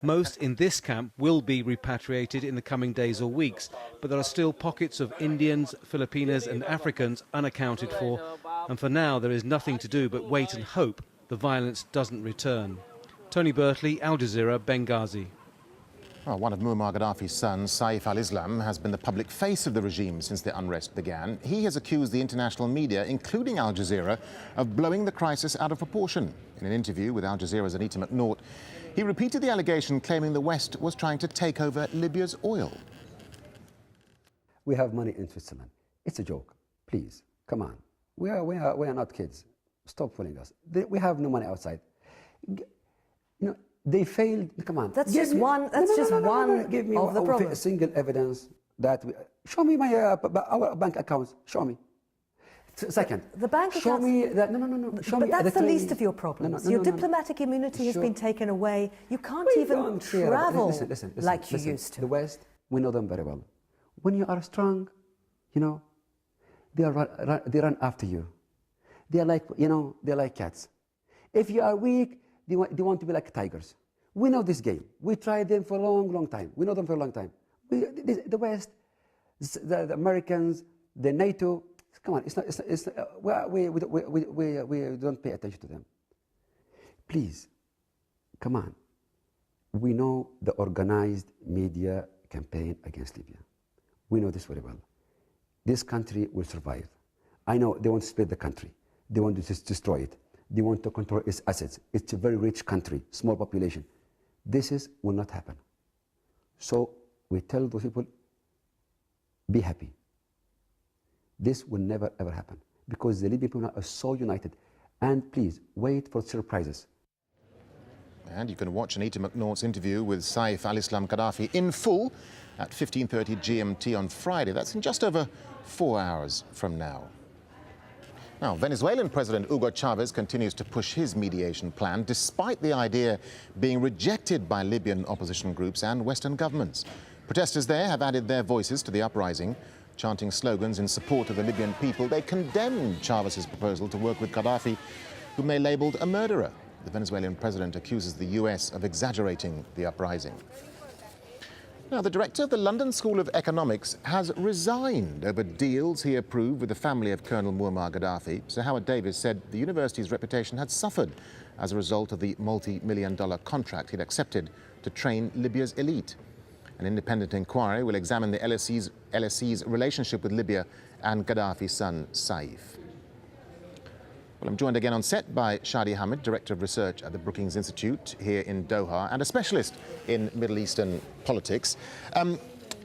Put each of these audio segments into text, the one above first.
Most in this camp will be repatriated in the coming days or weeks, but there are still pockets of Indians, Filipinos and Africans unaccounted for, and for now there is nothing to do but wait and hope the violence doesn't return. Tony Bertley, Al Jazeera, Benghazi. Well, one of Muammar Gaddafi's sons, Saif al-Islam, has been the public face of the regime since the unrest began. He has accused the international media, including Al Jazeera, of blowing the crisis out of proportion. In an interview with Al Jazeera's Anita McNaught, he repeated the allegation claiming the West was trying to take over Libya's oil. We have money in Switzerland. It's a joke. Please, come on. We are not kids. Stop fooling us. We have no money outside. You know, they failed. Come on. That's just one. That's just one Give me of the problems. A single evidence that show me my our bank accounts. Show me. Second, the bank show accounts. me that. No. Show but me that's the least of your problems. Your diplomatic immunity has been taken away. You can't even travel listen, like you used to. The West, we know them very well. When you are strong, you know, they run after you. They are like, you know, they're like cats. If you are weak, they want to be like tigers. We know this game. We tried them for a long time. We know them for a long time. The West, the Americans, the NATO. Come on, we don't pay attention to them. Please, come on. We know the organized media campaign against Libya. We know this very well. This country will survive. I know they want to split the country. They want to just destroy it. They want to control its assets. It's a very rich country, small population. This will not happen. So we tell those people, be happy. This will never ever happen because the Libyan people are so united. And please, wait for surprises. And you can watch Anita McNaught's interview with Saif al-Islam Gaddafi in full at 15:30 GMT on Friday. That's in just over 4 hours from now. Now, Venezuelan President Hugo Chavez continues to push his mediation plan, despite the idea being rejected by Libyan opposition groups and Western governments. Protesters there have added their voices to the uprising, chanting slogans in support of the Libyan people. They condemned Chavez's proposal to work with Gaddafi, whom they labelled a murderer. The Venezuelan president accuses the US of exaggerating the uprising. Now, the director of the London School of Economics has resigned over deals he approved with the family of Colonel Muammar Gaddafi. Sir Howard Davis said the university's reputation had suffered as a result of the multi-million-dollar contract he'd accepted to train Libya's elite. An independent inquiry will examine the LSE's relationship with Libya and Gaddafi's son, Saif. Well, I'm joined again on set by Shadi Hamid, Director of Research at the Brookings Institute here in Doha and a specialist in Middle Eastern politics.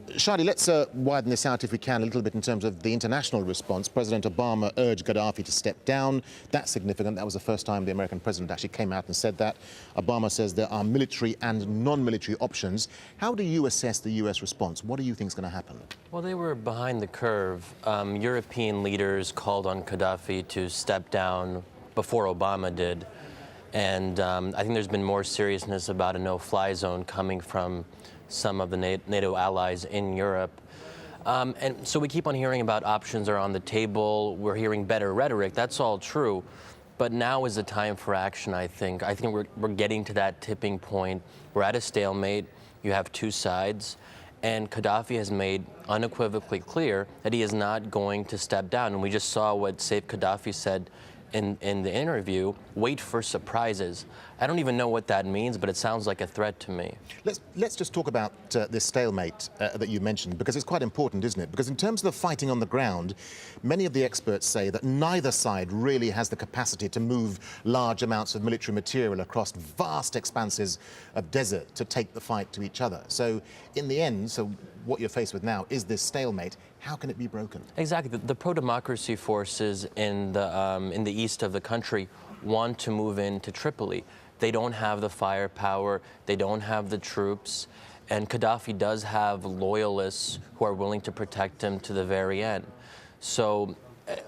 Shadi, let's widen this out if we can a little bit in terms of the international response. President Obama urged Gaddafi to step down. That's significant. That was the first time the American president actually came out and said that. Obama says there are military and non-military options. How do you assess the US response? What do you think is going to happen? Well, they were behind the curve. European leaders called on Gaddafi to step down before Obama did. And I think there's been more seriousness about a no-fly zone coming from some of the NATO allies in Europe. And so we keep on hearing about options are on the table. We're hearing better rhetoric. That's all true. But now is the time for action, I think. I think we're getting to that tipping point. We're at a stalemate. You have two sides. And Gaddafi has made unequivocally clear that he is not going to step down. And we just saw what Saif Gaddafi said in the interview, wait for surprises. I don't even know what that means, but it sounds like a threat to me. Let's just talk about this stalemate that you mentioned, because it's quite important, isn't it? Because in terms of the fighting on the ground, many of the experts say that neither side really has the capacity to move large amounts of military material across vast expanses of desert to take the fight to each other. So in the end, what you're faced with now is this stalemate. How can it be broken? Exactly. The pro-democracy forces in the east of the country want to move into Tripoli. They don't have the firepower, they don't have the troops, and Gaddafi does have loyalists who are willing to protect him to the very end. So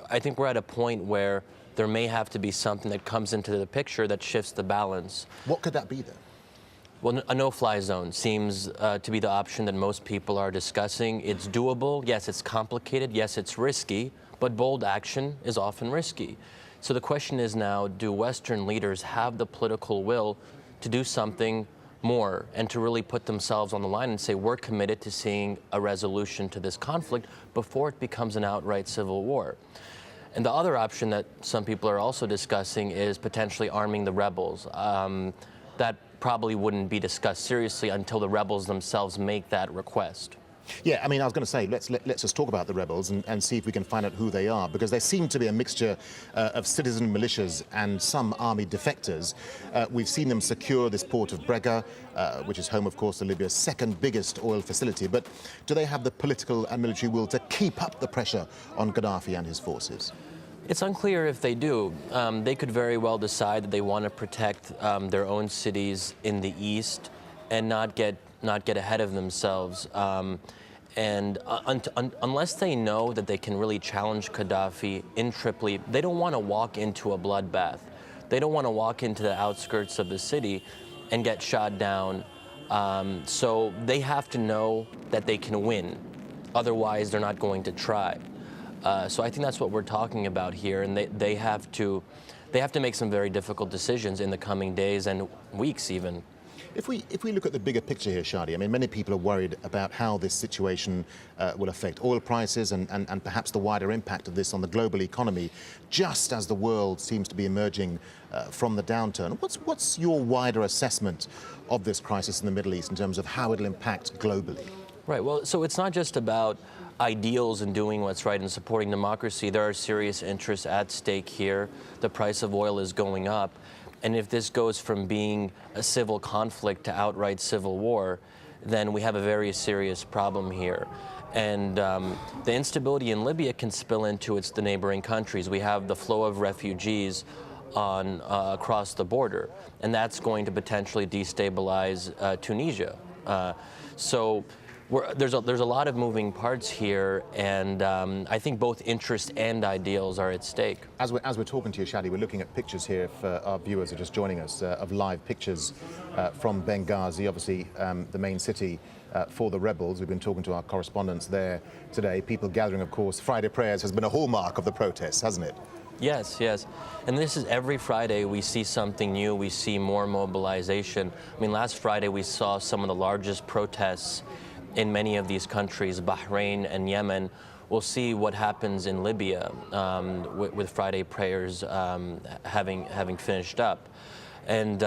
I think we're at a point where there may have to be something that comes into the picture that shifts the balance. What could that be then? Well, a no-fly zone seems to be the option that most people are discussing. It's doable. Yes, it's complicated. Yes, it's risky. But bold action is often risky. So the question is now, do Western leaders have the political will to do something more and to really put themselves on the line and say, we're committed to seeing a resolution to this conflict before it becomes an outright civil war. And the other option that some people are also discussing is potentially arming the rebels. That probably wouldn't be discussed seriously until the rebels themselves make that request. Yeah, I mean, I was going to say, let's just talk about the rebels and see if we can find out who they are, because they seem to be a mixture of citizen militias and some army defectors. We've seen them secure this port of Brega, which is home, of course, to Libya's second biggest oil facility. But do they have the political and military will to keep up the pressure on Gaddafi and his forces? It's unclear if they do. They could very well decide that they want to protect their own cities in the east and not get ahead of themselves. Unless they know that they can really challenge Gaddafi in Tripoli, they don't want to walk into a bloodbath. They don't want to walk into the outskirts of the city and get shot down. So they have to know that they can win. Otherwise, they're not going to try. So I think that's what we're talking about here, and they have to make some very difficult decisions in the coming days and weeks even. If we look at the bigger picture here, Shadi, I mean, many people are worried about how this situation will affect oil prices and perhaps the wider impact of this on the global economy, just as the world seems to be emerging from the downturn. What's your wider assessment of this crisis in the Middle East in terms of how it'll impact globally? Right, well, so it's not just about ideals and doing what's right and supporting democracy. There are serious interests at stake here. The price of oil is going up. And if this goes from being a civil conflict to outright civil war, then we have a very serious problem here. And the instability in Libya can spill into the neighboring countries. We have the flow of refugees across the border, and that's going to potentially destabilize Tunisia. There's a lot of moving parts here, and I think both interest and ideals are at stake. As we're talking to you, Shadi, we're looking at pictures here, if our viewers are just joining us, of live pictures from Benghazi, obviously the main city for the rebels. We've been talking to our correspondents there today. People gathering, of course. Friday prayers has been a hallmark of the protests, hasn't it? Yes, yes. And this is every Friday we see something new. We see more mobilization. I mean, last Friday we saw some of the largest protests in many of these countries, Bahrain and Yemen. We'll see what happens in Libya with Friday prayers having finished up. And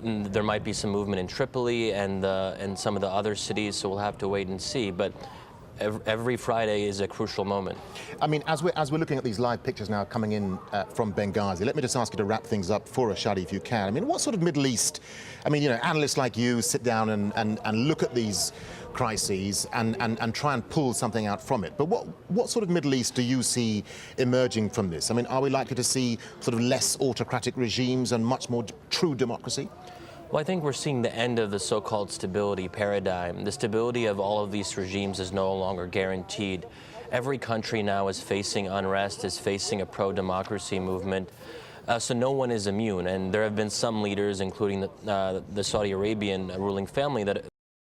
there might be some movement in Tripoli and some of the other cities, so we'll have to wait and see. But every Friday is a crucial moment. I mean, as we're looking at these live pictures now coming in from Benghazi, let me just ask you to wrap things up for us, Shadi, if you can. I mean, what sort of Middle East, I mean, you know, analysts like you sit down and look at these crises and try and pull something out from it. But what sort of Middle East do you see emerging from this? I mean, are we likely to see sort of less autocratic regimes and much more true democracy? Well, I think we're seeing the end of the so-called stability paradigm. The stability of all of these regimes is no longer guaranteed. Every country now is facing unrest, is facing a pro-democracy movement. So no one is immune. And there have been some leaders, including the Saudi Arabian ruling family, that